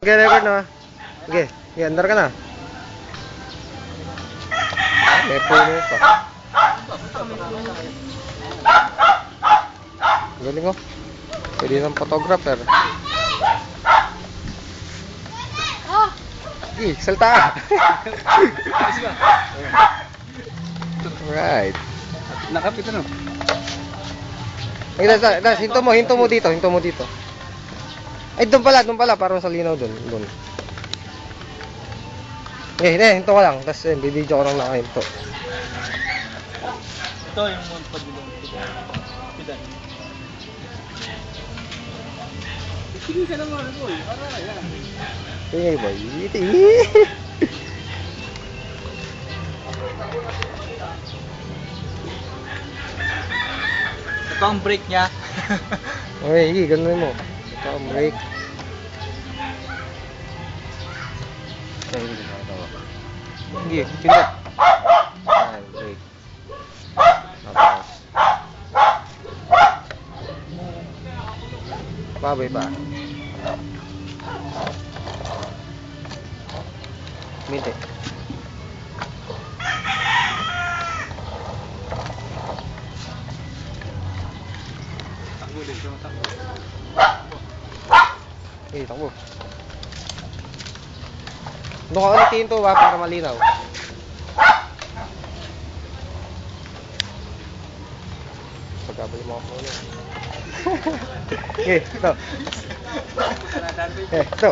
Okay, record na. Okay, andar ka na. May puno pa. Galing oh. Pwede ng photographer. Salta. Alright. Nakapit ano? Ay, hinto mo dito, Ay, doon pala, para sa linaw doon. Hinto ka lang, tapos bibidyo ko lang nakahinto. Ito yung pagbilong. Pidan. Sige ka naman, boy. Para yan. Tingay boy. Ito ang break niya. Okay, ganun mo. Ito ang break. Hindi, pindot. Ayan, break. Tapos. Babay pa. Minte. Takbo din, takbo. Takbo. Doon ka ulit hinto ba para malinaw. Pagkabali mo ako ulit. Ito. Ito.